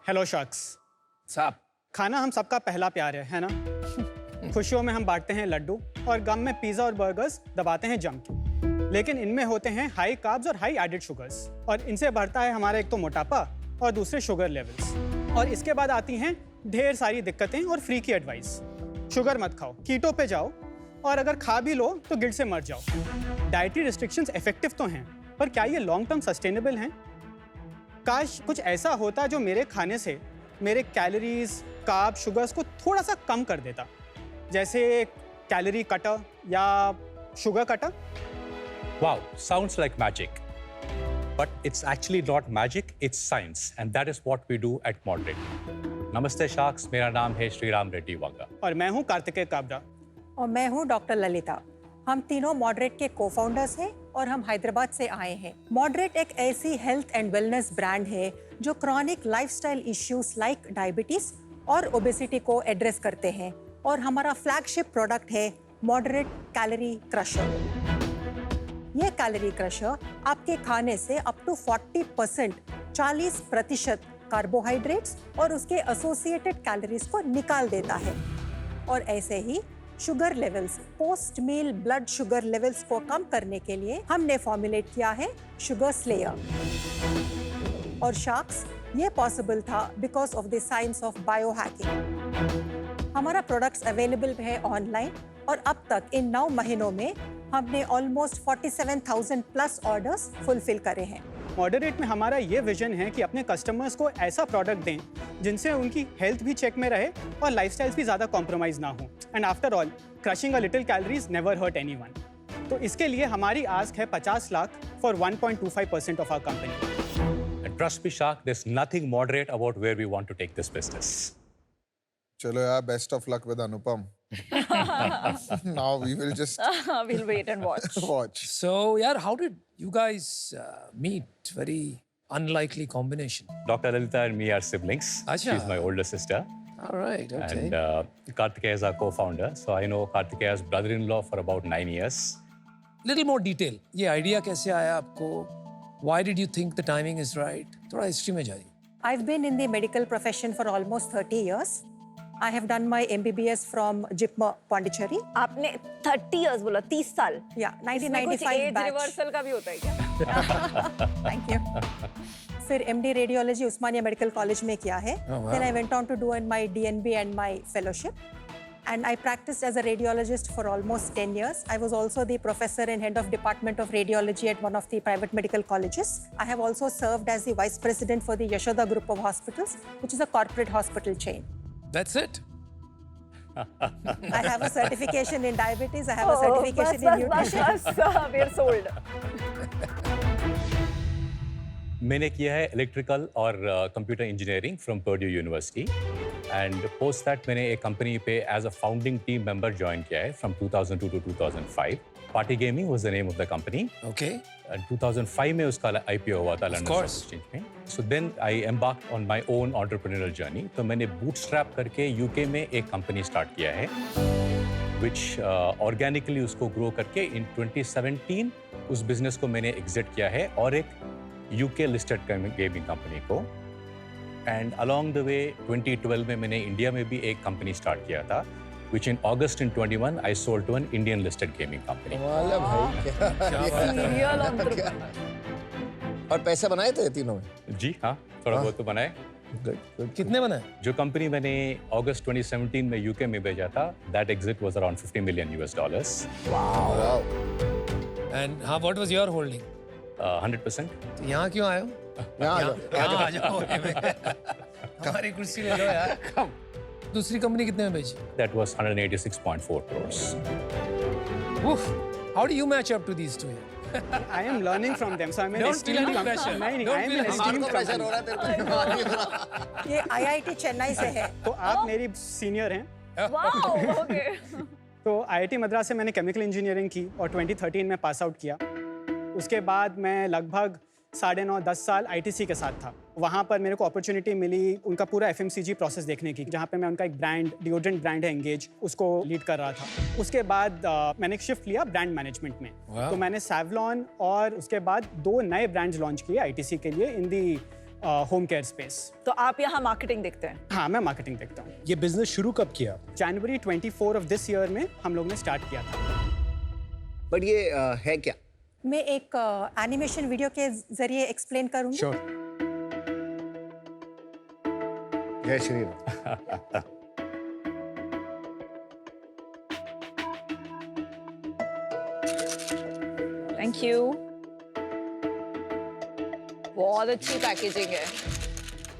Hello शख्स साहब। खाना हम सबका पहला प्यार है ना? खुशियों में हम बांटते हैं लड्डू और गम में पिज़्ज़ा और बर्गर्स दबाते हैं जम के। लेकिन इनमें होते हैं हाई कार्ब्स और हाई एडेड शुगर्स और इनसे बढ़ता है हमारा एक तो मोटापा और दूसरे शुगर लेवल्स। और इसके बाद आती हैं ढेर सारी दिक्कतें और फ्री की एडवाइस। शुगर मत खाओ, कीटो पे जाओ और अगर खा भी लो तो गिल्ट से मर जाओ। डाइटरी रिस्ट्रिक्शंस इफेक्टिव तो हैं, पर क्या ये लॉन्ग टर्म सस्टेनेबल हैं? काश कुछ ऐसा होता जो मेरे खाने से मेरे कैलोरीज, कार्ब, शुगर्स को थोड़ा सा कम कर देता, जैसे कैलोरी कटर या sugar cutter. Wow, sounds like magic. But it's actually not magic, it's science. And that is what we do at Moderate. Namaste Sharks, मेरा नाम है श्रीराम रेड्डी वांगा। और मैं हूँ कार्तिकेय काबरा। और मैं हूँ डॉक्टर ललिता। हम तीनों मॉडरेट के को-फाउंडर्स हैं और हम हैदराबाद से आए हैं। मॉडरेट एक ऐसी हेल्थ एंड वेलनेस ब्रांड है जो chronic lifestyle issues like diabetes और ओबेसिटी को एड्रेस करते हैं। और हमारा फ्लैगशिप प्रोडक्ट है मॉडरेट कैलोरी क्रशर। ये कैलोरी क्रशर आपके खाने से अप टू 40% कार्बोहाइड्रेट्स और उसके एसोसिएटेड कैलोरीज को निकाल देता है। और ऐसे ही शुगर लेवल्स, पोस्ट मील ब्लड शुगर लेवल्स को कम करने के लिए हमने फॉर्मुलेट किया है शुगर स्लेयर। और शार्क्स, ये पॉसिबल था because of the science of biohacking. हमारा प्रोडक्ट्स अवेलेबल है ऑनलाइन और अब तक इन 9 महीनों में हमने ऑलमोस्ट 47,000 प्लस ऑर्डर्स फुलफिल करे हैं। मॉडरेट में हमारा ये विजन है कि अपने कस्टमर्स को ऐसा प्रोडक्ट दें जिनसे उनकी हेल्थ भी चेक में रहे और लाइफस्टाइल्स भी ज़्यादा कॉम्प्रोमाइज़ ना हो। And after all, crushing a little calories never hurt anyone. तो इसके लिए हमारी आस्क है 50 lakh for 1.25% of our company. And trust me, Shark, there's nothing moderate about where we want to take this business. चलो यार, best of luck with Anupam. Now we will just We'll wait and watch. watch. So, यार, how did you guys meet? Very unlikely combination. Dr. Lalita and me are siblings. Acha. She's my older sister. All right, okay. And Kartikeya is our co-founder. So I know Kartikeya's brother-in-law for about 9 years. Little more detail. ये idea कैसे आया आपको? Why did you think the timing is right? थोड़ा history में जाइए. I've been in the medical profession for almost 30 years. I have done my MBBS from JIPMER Pondicherry. आपने 30 years बोला, 30 साल। Yeah, इसमें कुछ 1995 एज batch. रिवर्सल का भी होता है क्या? Thank you. फिर MD रेडियोलॉजी उस्मानिया मेडिकल कॉलेज में किया है। Oh, wow. Then I went on to do in my DNB and my fellowship. And I practiced as a radiologist for almost 10 years. I was also the professor and head of department of radiology at one of the private medical colleges. I have also served as the vice president for the Yashoda Group of Hospitals, which is a corporate hospital chain. That's it. I have a certification in diabetes. I have a certification in nutrition. We are sold. मैंने किया है electrical और computer engineering from Purdue university and post that मैंने एक company पे as a founding team member join किया है from 2002 to 2005। Party gaming was the name of the company. Okay. 2005 में उसका IPO हुआ था लंदन course. स्टॉक एक्सचेंज में। So then I embarked on my own entrepreneurial journey. तो मैंने bootstrap करके यूके में एक कंपनी स्टार्ट किया है विच ऑर्गेनिकली उसको ग्रो करके इन 2017 उस बिजनेस को मैंने एग्जिट किया है और एक यूके लिस्टेड गेमिंग कंपनी को। एंड अलॉन्ग द वे 2012 में मैंने इंडिया में भी एक कंपनी स्टार्ट किया था which in August in 21 I sold to an Indian listed gaming company. वाला भाई क्या Serial entrepreneur. और पैसे बनाए थे तीनों में? जी हाँ, थोड़ा बहुत तो बनाए। कितने बने? जो कंपनी मैंने अगस्त 2017 में यूके में भेजा था, that exit was around $50 million US. Wow. And हाँ, what was your holding? 100%. तो यहाँ क्यों आए हो? यहाँ आ जाओ। हमारी कुर्सी ले लो यार। दूसरी कंपनी कितने में बेची? That was 186.4 crores. Oof. How do you match up to these two? I am learning from them, so I'm an Don't feel esteemed any company. pressure. नहीं, Don't I am feel an any esteemed pressure हो company. रहा है तेरे को। ये IIT Chennai से है। तो आप मेरी सीनियर हैं। Wow, okay. तो IIT मद्रास से मैंने केमिकल इंजीनियरिंग की और 2013 में पास आउट किया। उसके बाद मैं लगभग 9.5-10 साल ITC के साथ था। वहाँ पर मेरे को अपॉर्चुनिटी मिली उनका पूरा FMCG प्रोसेस देखने की, जहाँ पे मैं उनका एक ब्रांड, डिओड्रेंट ब्रांड है एंगेज, उसको लीड कर रहा था। उसके बाद मैंने एक शिफ्ट लिया ब्रांड मैनेजमेंट में। Wow. तो मैंने सैवलॉन और उसके बाद 2 नए ब्रांड्स लॉन्च किए ITC के लिए इन दी होम केयर स्पेस। तो आप यहाँ मार्केटिंग देखते हैं? हाँ, मैं मार्केटिंग देखता हूँ। ये बिजनेस शुरू कब किया? जनवरी 24 ऑफ दिस ईयर में हम लोग ने स्टार्ट किया था। बट ये है क्या? मैं एक एनिमेशन वीडियो के जरिए एक्सप्लेन करूंगी। श्योर। जय श्री राम। Thank you. बहुत अच्छी पैकेजिंग है।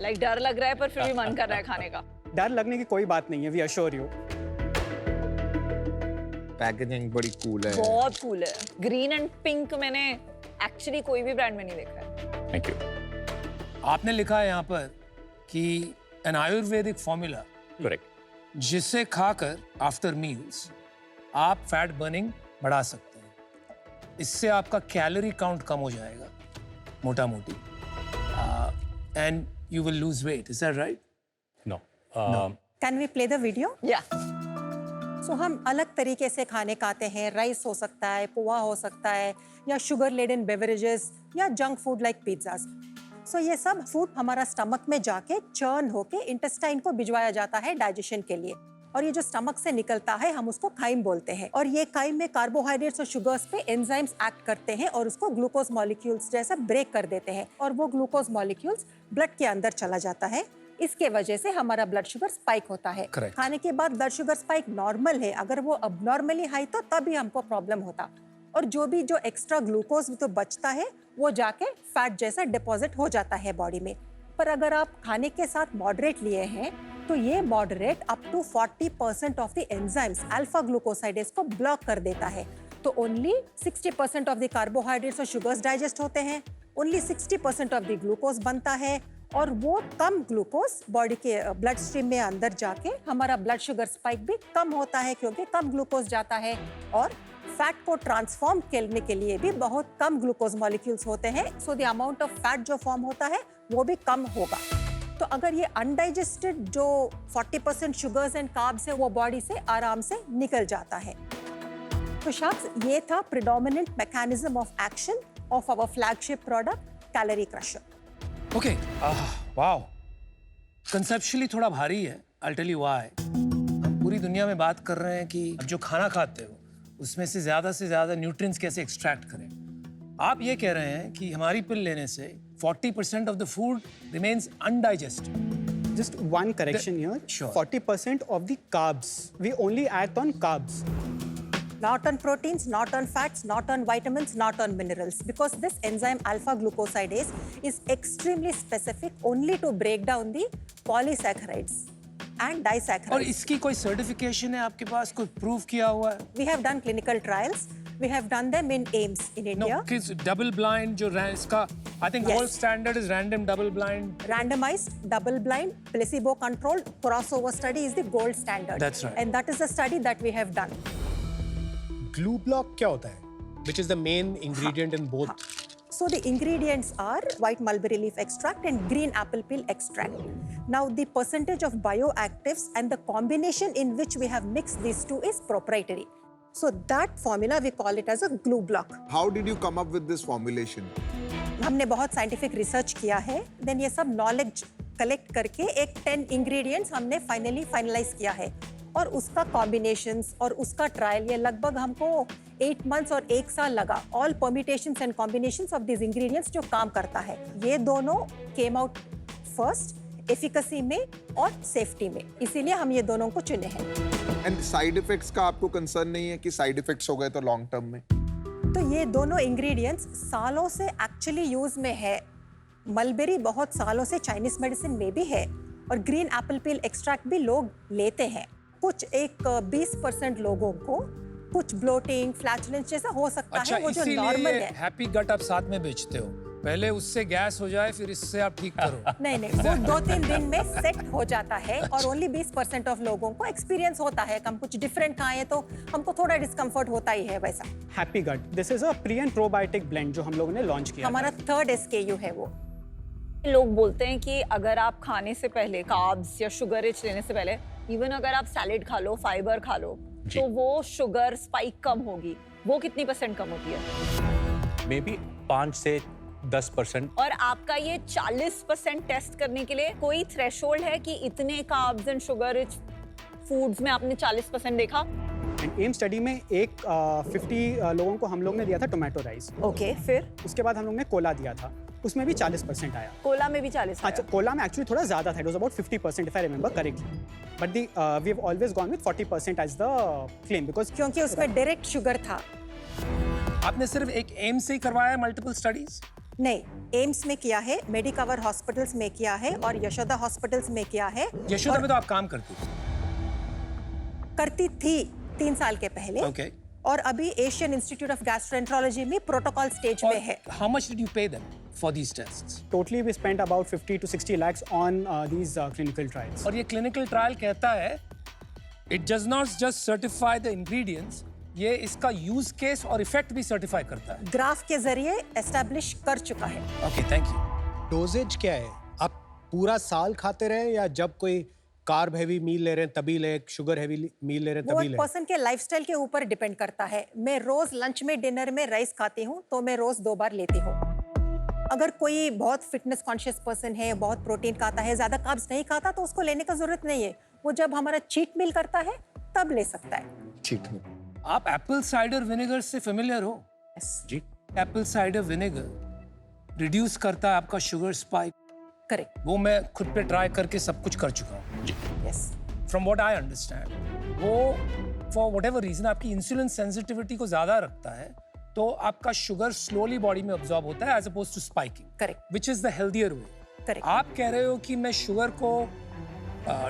लाइक डर लग रहा है पर फिर भी मन कर रहा है खाने का। डर लगने की कोई बात नहीं है, वी अश्योर यू। पैकेजिंग बड़ी कूल है। बहुत कूल है। ग्रीन एंड पिंक मैंने एक्चुअली कोई भी ब्रांड में नहीं देखा है। Thank you. आपने लिखा है यहाँ पर कि एन आयुर्वेदिक फॉर्मूला करेक्ट। जिसे खाकर आफ्टर मील्स आप फैट बर्निंग बढ़ा सकते हैं। इससे आपका कैलोरी काउंट कम हो जाएगा मोटा मोटी, and you will lose weight. Is that right? No. Can we play the video? या सो हम अलग तरीके से खाने खाते हैं। राइस हो सकता है, पोहा हो सकता है, या शुगर लेडन बेवरेजेस, या जंक फूड लाइक पिज्जाज। सो ये सब फूड हमारा स्टमक में जाके चर्न होके इंटेस्टाइन को भिजवाया जाता है डाइजेशन के लिए। और ये जो स्टमक से निकलता है हम उसको काइम बोलते हैं। और ये काइम में कार्बोहाइड्रेट्स और शुगर्स पे एंजाइम्स एक्ट करते हैं और उसको ग्लूकोज मॉलिक्यूल्स जैसा ब्रेक कर देते हैं, और वो ग्लूकोज मॉलिक्यूल्स ब्लड के अंदर चला जाता है। इसके वजह से हमारा ब्लड शुगर स्पाइक होता है। Correct. खाने के बाद ब्लड शुगर स्पाइक नॉर्मल है, अगर वो अबनॉर्मली हाई तो तभी हमको प्रॉब्लम होता। और जो एक्स्ट्रा ग्लूकोज तो बचता है वो जाके फैट जैसा डिपॉजिट हो जाता है बॉडी में। पर अगर आप खाने के साथ मॉडरेट लिए हैं तो ये moderate up to 40% of the enzymes alpha glucosidase को ब्लॉक कर देता है। तो ओनली 60% ऑफ द कार्बोहाइड्रेट्स और शुगर्स डाइजेस्ट होते हैं, ओनली 60% ऑफ द ग्लूकोज बनता है, और वो कम ग्लूकोज बॉडी के ब्लड स्ट्रीम में अंदर जाके हमारा ब्लड शुगर स्पाइक भी कम होता है क्योंकि कम ग्लूकोज जाता है। और फैट को ट्रांसफॉर्म करने के लिए भी बहुत कम ग्लूकोज मॉलिक्यूल्स होते हैं, so the amount of fat जो फॉर्म होता है वो भी कम होगा। तो अगर ये अनडाइजेस्टेड जो 40% शुगर्स एंड कार्ब्स है वो बॉडी से आराम से निकल जाता है। तो शाख्स, ये था predominant mechanism of action of our flagship product calorie crusher. Okay, wow, conceptually थोड़ा भारी है। I'll tell you why। हम पूरी दुनिया में बात कर रहे हैं कि अब जो खाना खाते हो उसमें से ज्यादा न्यूट्रिएंट्स कैसे एक्सट्रैक्ट करें। आप ये कह रहे हैं कि हमारी पिल लेने से 40% of the food remains undigested. Just one correction here. Sure. 40% of the carbs. We only act on carbs. Not on proteins, not on fats, not on vitamins, not on minerals. Because this enzyme alpha glucosidase is extremely specific only to break down the polysaccharides and disaccharides. और इसकी कोई certification है आपके पास, कोई proof किया हुआ है? We have done clinical trials. We have done them in AIIMS in India. No, किस डबल ब्लाइंड जो इसका I think Yes. gold standard is random double blind. Randomized, double-blind, placebo-controlled crossover study is the gold standard. That's right. And that is the study that we have done. Glue block क्या होता है? Which is the main ingredient in both? So the ingredients are white mulberry leaf extract and green apple peel extract. Now the percentage of bioactives and the combination in which we have mixed these two is proprietary. So that formula we call it as a glue block. How did you come up with this formulation? हमने बहुत scientific research किया है, then ये सब knowledge collect करके एक 10 ingredients हमने finalise किया है, और उसका कॉम्बिनेशंस और उसका ट्रायल ये लगभग हमको 8 मंथ्स और 1 साल लगा। All permutations and combinations of this ingredients जो काम करता है, ये दोनों केम आउट फर्स्ट एफिकेसी में और सेफ्टी में, इसीलिए हम ये दोनों को चुने हैं। एंड साइड इफेक्ट्स का आपको कंसर्न नहीं है कि साइड इफेक्ट्स हो गए तो लॉन्ग टर्म में? तो ये दोनों इंग्रेडिएंट्स सालों से एक्चुअली यूज में है। मलबेरी बहुत सालों से चाइनीज मेडिसिन में भी है, और ग्रीन एप्पल पील एक्सट्रैक्ट भी लोग लेते हैं। कुछ एक 20% लोगों को कुछ ब्लोटिंग, फ्लैचुलेंस जैसा हो सकता अच्छा, है, वो जो इसीलिए नॉर्मल ये है। हैप्पी गट आप साथ में बेचते हो, पहले उससे गैस हो जाए फिर इससे आप ठीक करो। नहीं, वो 2-3 दिन में सेट हो जाता है, और ओनली 20% ऑफ लोगों को एक्सपीरियंस होता है। हम कुछ डिफरेंट खाएं तो हमको थोड़ा डिस्कम्फर्ट होता ही है वैसा। Happy gut, this is a pre and probiotic blend जो हम लोगों ने लॉन्च किया हमारा 3rd SKU है वो। लोग बोलते हैं कि अगर आप खाने से पहले कार्ब्स या शुगर रिच लेने से पहले इवन अगर आप सैलेड खा लो, फाइबर खा लो, तो वो शुगर स्पाइक कम होगी। वो कितनी % कम होती है? मे बी 5 से 10%। और आपका ये 40% टेस्ट करने के लिए कोई थ्रेशोल्ड है कि इतने carbs and sugar rich foods में आपने 40% देखा? एंड एम स्टडी में 50 लोगों को हम लोग ने दिया था टोमेटो राइस। ओके, फिर उसके बाद हम लोग ने कोला दिया था, उसमें भी 40% आया। कोला में भी 40 अच्छा, कोला में एक्चुअली थोड़ा ज़्यादा था, it was about 50% if I remember correctly, but we have always gone with 40% as the claim because क्योंकि उसमें डायरेक्ट शुगर था। आपने सिर्फ एक एम से ही करवाया है मल्टीपल स्टडीज? नहीं, एम्स में किया है, मेडिकवर हॉस्पिटल्स में किया है और यशोदा हॉस्पिटल्स में किया है। यशोदा में तो आप काम करती थी। करती थी 3 साल के पहले। Okay. और अभी एशियन इंस्टीट्यूट ऑफ गैस्ट्रोएंट्रोलॉजी में प्रोटोकॉल स्टेज में है। How much did you pay them for these tests? totally we spent about 50 to 60 lakhs on these clinical trials. और ये क्लिनिकल ट्रायल कहता है it does not just certify the ingredients, ये इसका use case और effect भी certify करता है। ग्राफ के जरिए एस्टैब्लिश कर चुका है। Okay, thank you. डोजेज क्या है? आप पूरा साल खाते रहे या जब कोई कार्ब हैवी मील ले रहे हैं तभी ले, शुगर हैवी मील ले रहे हैं वो तभी ले? पर्सन के लाइफस्टाइल के ऊपर डिपेंड करता है। मैं रोज लंच में, डिनर में राइस खाती हूँ तो मैं रोज 2 बार लेती हूँ। अगर कोई बहुत फिटनेस कॉन्शियस पर्सन है, बहुत प्रोटीन खाता है, ज्यादा कार्ब्स नहीं खाता, तो उसको लेने का जरूरत नहीं है। वो जब हमारा चीट मील करता है तब ले सकता है। ठीक है। आप एप्पल साइडर विनेगर से फेमिलियर हो? जी। एप्पल साइडर विनेगर रिड्यूस करता है आपका शुगर स्पाइक। करेक्ट। वो मैं खुद पे ट्राई करके सब कुछ कर चुका हूँ। जी। Yes. From what I understand वो फॉर व्हाटएवर रीजन आपकी इंसुलिन सेंसिटिविटी को ज्यादा रखता है, तो आपका शुगर स्लोली बॉडी में अब्सॉर्ब होता है as opposed to spiking, correct. Which is the healthier way. Correct. आप कह रहे हो कि मैं शुगर को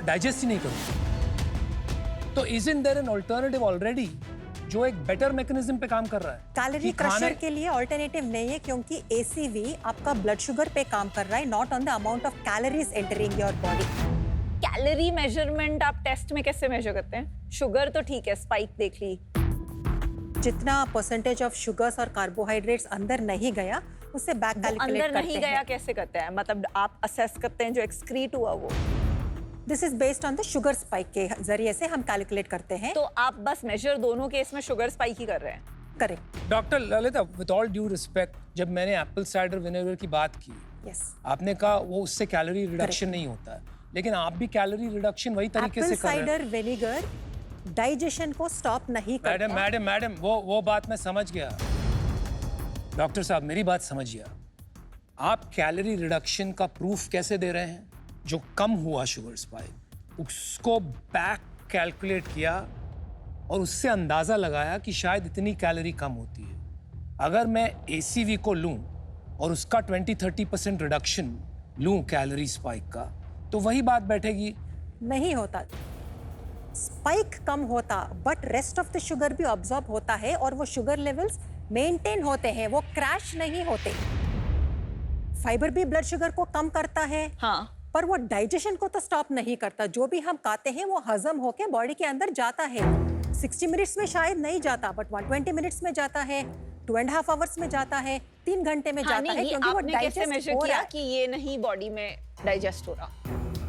डाइजेस्ट ही नहीं करूँ, तो isn't there an alternative already जो एक बेटर मैकेनिज्म पे काम कर रहा है? कैलोरी कि खाने- क्रशर के लिए ऑल्टरनेटिव नहीं है, क्योंकि एसीवी आपका ब्लड शुगर पे काम कर रहा है, not on the amount of calories entering your body. Calorie measurement आप टेस्ट में कैसे मेजर करते हैं? शुगर तो ठीक है, स्पाइक देख ली। जितना परसेंटेज ऑफ शुगर्स और कार्बोहाइड्रेट्स अंदर नहीं गया, उससे बैक कैलकुलेट अंदर करते नहीं हैं। गया कैसे करते हैं? मतलब आप असेस करते हैं जो एक्सक्रीट हुआ वो? This is based on the sugar spike के जरिए से हम कैलकुलेट करते हैं। तो आप बस मेजर दोनों केस में शुगर स्पाइक ही कर रहे हैं? Correct. Doctor Lalita, with all due respect, जब मैंने एप्पल साइडर विनेगर की बात की, यस। आपने कहा वो उससे कैलोरी रिडक्शन नहीं होता है, लेकिन आप भी कैलोरी रिडक्शन वही तरीके एप्पल से कर रहे हैं। साइडर विनेगर डाइजेशन को स्टॉप नहीं करता। मैडम वो बात मैं समझ गया। डॉक्टर साहब, मेरी बात समझिए। आप कैलोरी रिडक्शन का प्रूफ कैसे दे रहे हैं? जो कम हुआ शुगर स्पाइक, उसको बैक कैलकुलेट किया और उससे अंदाजा लगाया कि शायद इतनी कैलोरी कम होती है। अगर मैं एसीवी को लूं और उसका 20-30% रिडक्शन लूं कैलोरी स्पाइक का, तो वही बात बैठेगी। नहीं होता, स्पाइक कम होता, but rest of the sugar भी ऑब्जॉर्ब होता है और वो शुगर लेवल्स मेंटेन होते हैं, वो क्रैश नहीं होते। फाइबर भी ब्लड शुगर को कम करता है, हाँ, पर वो डाइजेशन को तो स्टॉप नहीं करता। जो भी हम खाते हैं वो हजम होके बॉडी के अंदर जाता है। 60 मिनट्स में शायद नहीं जाता, बट 120 मिनट्स में जाता है, 2.5 आवर्स में जाता है, 3 घंटे में जाता है, क्योंकि वो आपने कैसे मेजर डाइजेस्ट हो किया रहा है। कि ये नहीं बॉडी में डाइजेस्ट हो रहा?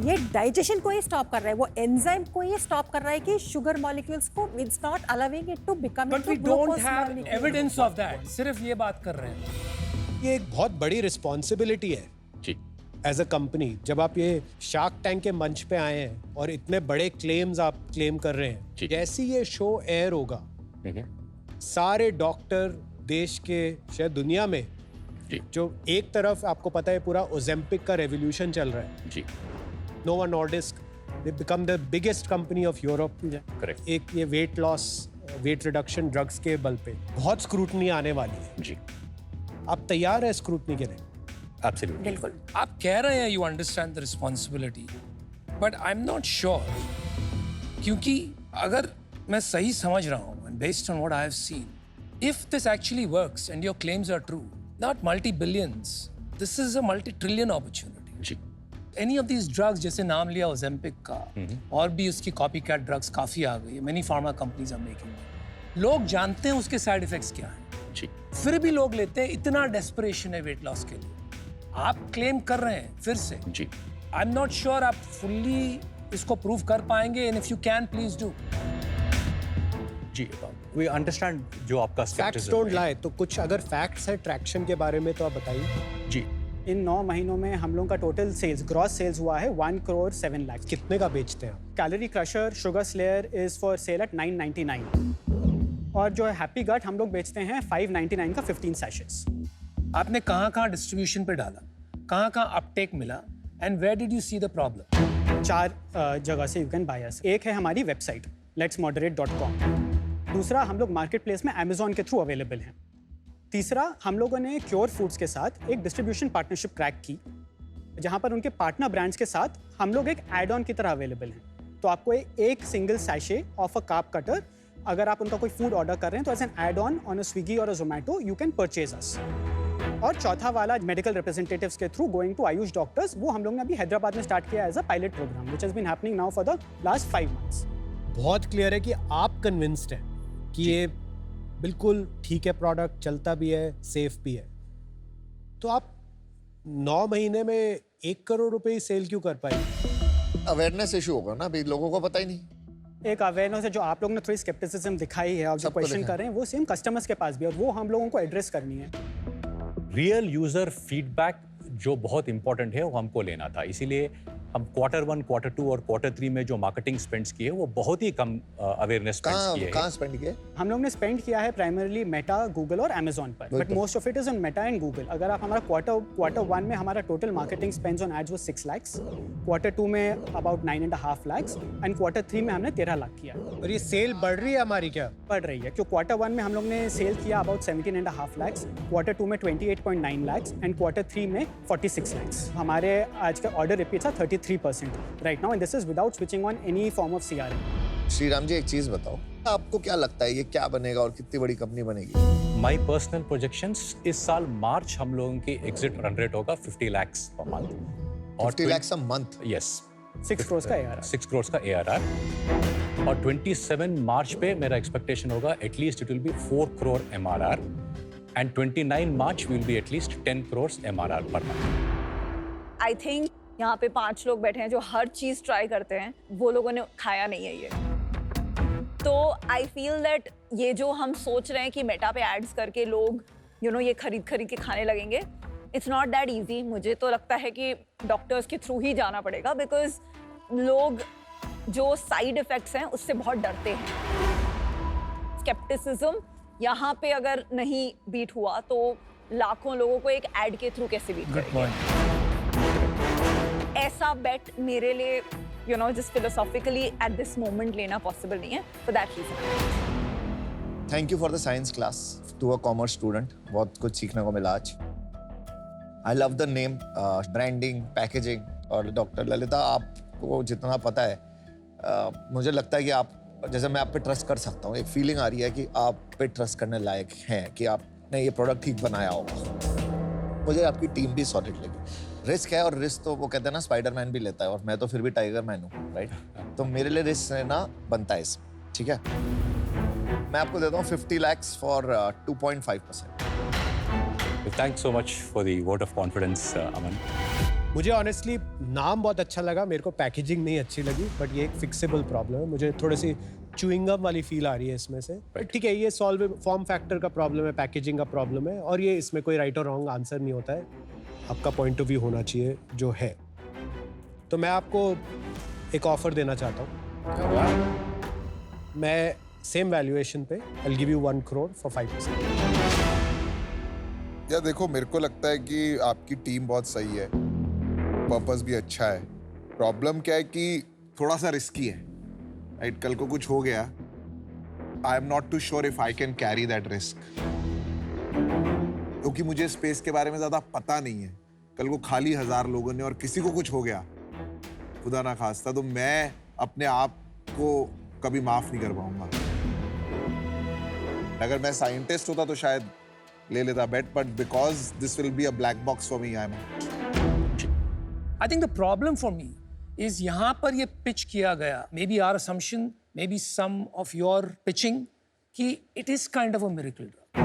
ये डाइजेशन को ही स्टॉप कर रहा है, वो एंजाइम को ही स्टॉप कर रहा है कि शुगर मॉलिक्यूल्स को it's not allowing it to become but we don't have evidence of that, सिर्फ ये बात कर रहे हैं। ये एक बहुत बड़ी रिस्पॉन्सिबिलिटी है जी। As a company. जब आप ये शार्क टैंक के मंच पे आए हैं और इतने बड़े क्लेम्स आप क्लेम कर रहे हैं, जी। जैसे ये शो एयर होगा, सारे डॉक्टर देश के, शायद दुनिया में, जी। जो एक तरफ आपको पता है पूरा ओजेम्पिक का रेवोल्यूशन चल रहा है, जी। Novo Nordisk, they become the biggest company of Europe. Correct. एक ये weight loss, weight reduction drugs के बल पे बहुत स्क्रूटनी आने वाली है। जी। आप तैयार है स्क्रूटनी के लिए? एब्सोल्युटली। बिल्कुल। आप कह रहे हैं you understand the responsibility, but I am not sure, क्योंकि अगर मैं सही समझ रहा हूँ, based on what I have seen, if this actually works and your claims are true, not multi billions, this is a multi trillion opportunity. जी। Any of these drugs, जैसे नाम लिया ओजेम्पिक का, और भी उसकी कॉपी कैट ड्रग्स काफी आ गई है, many pharma companies are making. लोग जानते हैं उसके साइड इफेक्ट्स क्या हैं, जी। फिर भी लोग लेते हैं। इतना डेस्परेशन है वेट लॉस के लिए। आप क्लेम कर रहे हैं फिर से। जी। आई एम नॉट श्योर आप फुल्ली इसको प्रूव कर पाएंगे, and if you can please do. जी, वी अंडरस्टैंड जो आपका फैक्ट्स skepticism डोंट है। लाई, तो कुछ अगर फैक्ट्स है ट्रैक्शन के बारे में तो आप बताइए। जी इन 9 महीनों में हम लोगों का टोटल सेल्स ग्रॉस सेल्स हुआ है 1 करोड़ 7 लाख। कितने का बेचते हैं आप? Calorie crusher sugar slayer is for sale at 999 और जो है हैप्पी गट हम लोग बेचते हैं 599 का 15 सैशेट्स। आपने कहाँ डिस्ट्रीब्यूशन पे डाला, कहाँ अपटेक मिला, and where did you see the problem? 4 जगह से यू कैन बाय अस। एक है हमारी वेबसाइट letsmoderate.com, दूसरा हम लोग मार्केट प्लेस में अमेजोन के थ्रू अवेलेबल हैं, तीसरा हम लोगों ने क्योर फूड्स के साथ एक डिस्ट्रीब्यूशन पार्टनरशिप क्रैक की जहां पर उनके पार्टनर ब्रांड्स के साथ हम लोग एक एड ऑन की तरह अवेलेबल हैं। तो आपको एक single sachet of a carb cutter अगर आप उनका कोई फूड ऑर्डर कर रहे हैं तो as an add on a Swiggy और a Zomato you can purchase us. और चौथा वाला मेडिकल रिप्रेजेंटेटिव्स के through going to Ayush doctors, वो हम लोग ने अभी हैदराबाद में स्टार्ट किया as a pilot program which has been happening now for the last 5 months. बहुत क्लियर है कि आप कन्विंस्ड हैं कि ये बिल्कुल ठीक है, प्रोडक्ट चलता भी है, सेफ भी है। तो आप 9 महीने में 1 करोड़ रुपए ही सेल क्यों कर पाए? अवेयरनेस इशू होगा ना, अभी लोगों को पता ही नहीं। एक अवेयरनेस है जो आप लोगों ने थोड़ी स्केप्टिसिज्म दिखाई है और जो सबको क्वेश्चन दिखाई। कर रहे हैं वो सेम कस्टमर्स के पास भी है और वो हम लोगों को एड्रेस करनी है। रियल यूजर फीडबैक जो बहुत इंपॉर्टेंट है वो हमको लेना था, इसीलिए हम Q1, Q2 और Q3 में जो मार्केटिंग स्पेंड्स किए वो बहुत ही कम अवेयरनेस स्पेंड्स किए कहाँ हैं। स्पेंड किए? हम लोग ने स्पेंड किया है प्राइमरली मेटा, गूगल और अमेजोन पर, वही बट तो। Most of it is on Meta and Google. अगर आप हमारा Q1 में हमारा total marketing spends on ads वो 6 lakhs, Q2 में अबाउट 9.5 lakhs एंड Q3 में हमने 13 लाख किया। और ये सेल बढ़ रही है हमारी क्या? बढ़ रही है क्योंकि Q1 में हम लोग ने सेल किया अबाउट 17.5 lakhs, Q2 में 28.9 lakhs एंड Q3 में 46 lakhs। हमारे आज का ऑर्डर रिपीट था 33% right now and this is without switching on any form of CRM। Shriram ji एक चीज बताओ, आपको क्या लगता है ये क्या बनेगा और कितनी बड़ी कंपनी बनेगी? माय पर्सनल प्रोजेक्शंस इस साल मार्च हम लोगों की एग्जिट रन रेट होगा 50 lakhs per month 50 lakhs a month? Yes 6 crores का ARR। 6 crores का ARR और 27 मार्च पे मेरा एक्सपेक्टेशन होगा at least it will be 4 crore MRR and 29 March will be at least 10 crores MRR per month. I think यहाँ पे 5 लोग बैठे हैं जो हर चीज ट्राई करते हैं, वो लोगों ने खाया नहीं है ये। तो आई फील दैट ये जो हम सोच रहे हैं कि मेटा पे एड्स करके लोग ये खरीद के खाने लगेंगे, इट्स नॉट दैट इजी। मुझे तो लगता है कि डॉक्टर्स के थ्रू ही जाना पड़ेगा, बिकॉज लोग जो साइड इफेक्ट्स हैं उससे बहुत डरते हैं। स्केप्टिसिज्म यहाँ पे अगर नहीं बीट हुआ तो लाखों लोगों को एक एड के थ्रू कैसे बीट करेंगे? ऐसा बेट मेरे लिए just philosophically at this moment लेना पॉसिबल नहीं है, for that reason। Thank you for the science class to a commerce student, बहुत कुछ सीखने को मिला आज। I love the name, branding, packaging. और डॉक्टर ललिता, आपको जितना पता है मुझे लगता है कि आप, जैसे मैं आप पे ट्रस्ट कर सकता हूँ, एक फीलिंग आ रही है कि आप पे ट्रस्ट करने लायक हैं कि आपने ये प्रोडक्ट ठीक बनाया होगा। मुझे आपकी टीम भी सॉलिड लगी। रिस्क है और रिस्क तो वो कहते हैं ना स्पाइडरमैन भी लेता है और मैं तो फिर भी टाइगर मैन हूँ, राइट? तो मेरे लिए रिस्क लेना बनता है इसमें, ठीक है? मैं आपको देता हूँ 50 lakhs for 2.5%। Thanks so much for the vote of confidence Aman. मुझे ऑनेस्टली नाम बहुत अच्छा लगा, मेरे को पैकेजिंग नहीं अच्छी लगी, बट ये एक फिक्सेबल प्रॉब्लम है। मुझे थोड़ी सी च्युइंगम वाली फील आ रही है इसमें से। ठीक है, ये सॉल्व फॉर्म फैक्टर का प्रॉब्लम है, पैकेजिंग का प्रॉब्लम है, और ये इसमें कोई राइट और रॉन्ग आंसर नहीं होता है। आपका पॉइंट ऑफ व्यू होना चाहिए जो है। तो मैं आपको एक ऑफर देना चाहता हूँ। मैं सेम वैल्यूएशन पे I'll give you 1 crore for 5%। या देखो, मेरे को लगता है कि आपकी टीम बहुत सही है, पर्पस भी अच्छा है। प्रॉब्लम क्या है कि थोड़ा सा रिस्की है, राइट? कल को कुछ हो गया, I am not too sure if I can carry that risk, क्योंकि मुझे स्पेस के बारे में ज्यादा पता नहीं है। कल को खाली 1000 लोगों ने और किसी को कुछ हो गया, खुदा ना खास्ता, तो मैं अपने आप को कभी माफ नहीं कर पाऊंगा। अगर मैं साइंटिस्ट होता तो शायद ले लेता bet, but because this will be a black box for me, I am I think the problem for me is यहाँ पर ये pitch किया गया, maybe our assumption, maybe some of your pitching, कि it is kind of a miracle drug,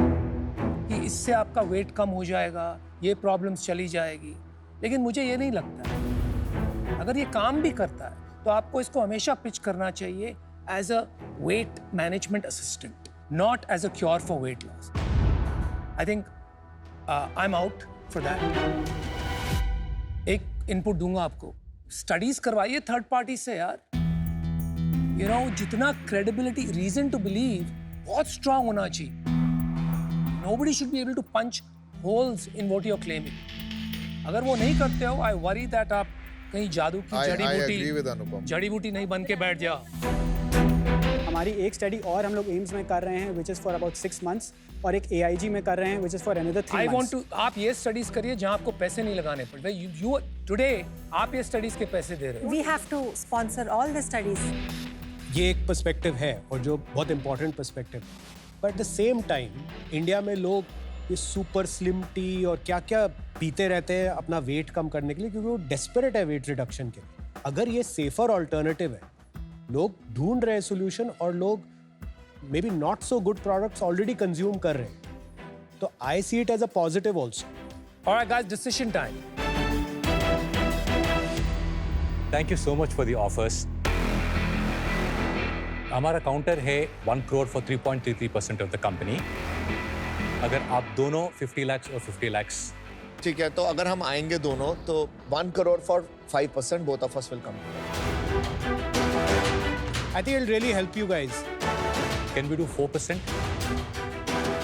कि इससे आपका weight कम हो जाएगा, ये problems चली जाएगी। लेकिन मुझे ये नहीं लगता है। अगर ये काम भी करता है तो आपको इसको हमेशा pitch करना चाहिए as a weight management assistant, not as a cure for weight loss। I think I'm out। for that. एक इनपुट दूंगा आपको, स्टडीज करवाइए थर्ड पार्टी से यार. You know, जितना credibility, reason to believe बहुत strong होना चाहिए. Nobody should be able to punch holes in what you're claiming. अगर वो नहीं करते हो, I worry that आप कहीं जादू की जड़ी बूटी नहीं बन के बैठ जाओ. हमारी एक स्टडी और हम लोग एम्स में कर रहे हैं which is for about 6 months और एक AIG में कर रहे हैं which is for another 3 I months. want to, आप ये स्टडीज करिए जहां आपको पैसे नहीं लगाने पड़ते. You today आप ये स्टडीज के पैसे दे रहे हो. We have to sponsor all the studies. ये एक पर्सपेक्टिव है और जो बहुत important perspective. But at the same time India में लोग ये सुपर स्लिम टी और क्या क्या पीते रहते हैं अपना वेट कम करने के लिए, क्योंकि वो डेस्परेट है वेट रिडक्शन के. अगर ये सेफर ऑल्टरनेटिव है, लोग ढूंढ रहे हैं सोल्यूशन और लोग may be not so good products already consume कर रहे हैं, तो I see it as a positive also. Alright guys, decision time. Thank you so much for the offers. हमारा काउंटर है 1 crore for 3.33% of the company. अगर आप दोनों 50 lakhs और 50 lakhs. ठीक है, तो अगर हम आएंगे दोनों तो 1 crore for 5%, both of us will come. I think it'll really help you guys. Can we do 4%?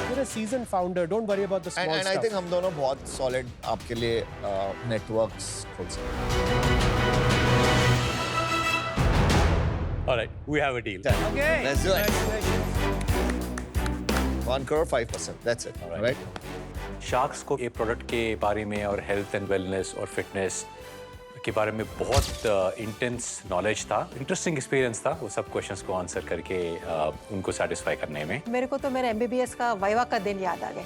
You're a seasoned founder. Don't worry about the small And I stuff. think हम दोनों बहुत solid आपके लिए networks खोल सकते हैं. All right, we have a deal. Okay. Let's do it. Congratulations. 1 crore 5%. That's it. All All right. right. Sharks को ये प्रोडक्ट के बारे में और हेल्थ एंड वेलनेस और फिटनेस के बारे में बहुत इंटेंस नॉलेज था. इंटरेस्टिंग एक्सपीरियंस था वो सब क्वेश्चंस को आंसर करके उनको सेटिस्फाई करने में. मेरे को तो मेरे MBBS का वाइवा का दिन याद आ गया.